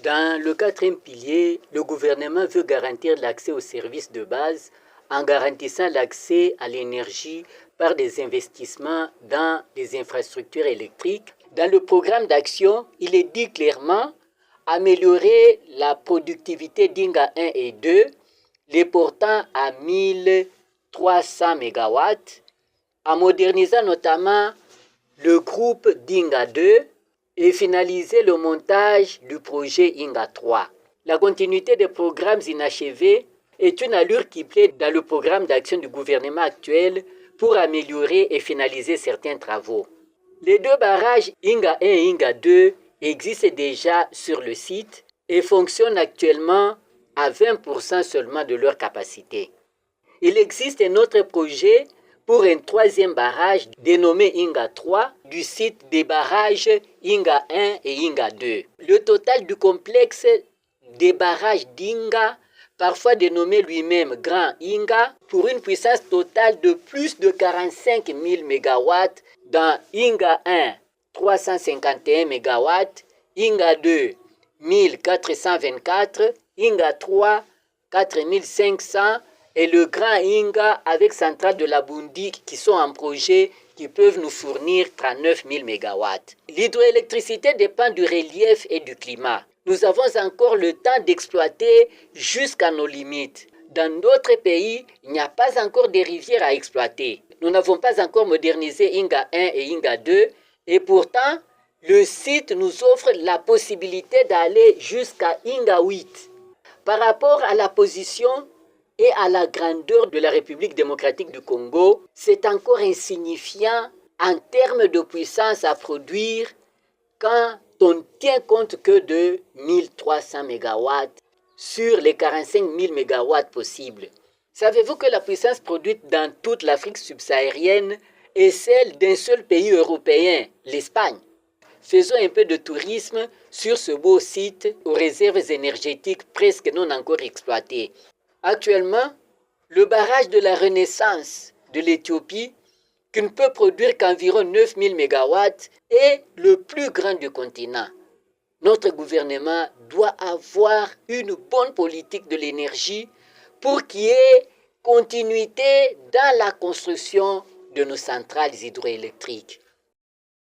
Dans le quatrième pilier, le gouvernement veut garantir l'accès aux services de base en garantissant l'accès à l'énergie par des investissements dans des infrastructures électriques. Dans le programme d'action, il est dit clairement améliorer la productivité d'Inga 1 et 2, les portant à 1300 MW, en modernisant notamment le groupe d'Inga 2 et finaliser le montage du projet Inga 3. La continuité des programmes inachevés est une allure qui plaît dans le programme d'action du gouvernement actuel pour améliorer et finaliser certains travaux. Les deux barrages Inga 1 et Inga 2 existent déjà sur le site et fonctionnent actuellement à 20% seulement de leur capacité. Il existe un autre projet pour un troisième barrage dénommé Inga 3 du site des barrages Inga 1 et Inga 2. Le total du complexe des barrages d'Inga, parfois dénommé lui-même Grand Inga, pour une puissance totale de plus de 45 000 MW dans Inga 1, 351 MW, Inga 2, 1424, Inga 3, 4500 et le Grand Inga avec centrale de la Bundi qui sont en projet qui peuvent nous fournir 39 000 MW. L'hydroélectricité dépend du relief et du climat. Nous avons encore le temps d'exploiter jusqu'à nos limites. Dans d'autres pays, il n'y a pas encore de rivières à exploiter. Nous n'avons pas encore modernisé Inga 1 et Inga 2 et pourtant, le site nous offre la possibilité d'aller jusqu'à Inga 8. Par rapport à la position et à la grandeur de la République démocratique du Congo, c'est encore insignifiant en termes de puissance à produire quand on tient compte que de 1300 MW sur les 45 000 MW possibles. Savez-vous que la puissance produite dans toute l'Afrique subsaharienne est celle d'un seul pays européen, l'Espagne? Faisons un peu de tourisme sur ce beau site aux réserves énergétiques presque non encore exploitées. Actuellement, le barrage de la Renaissance de l'Éthiopie, qui ne peut produire qu'environ 9000 MW, est le plus grand du continent. Notre gouvernement doit avoir une bonne politique de l'énergie pour qu'il y ait continuité dans la construction de nos centrales hydroélectriques.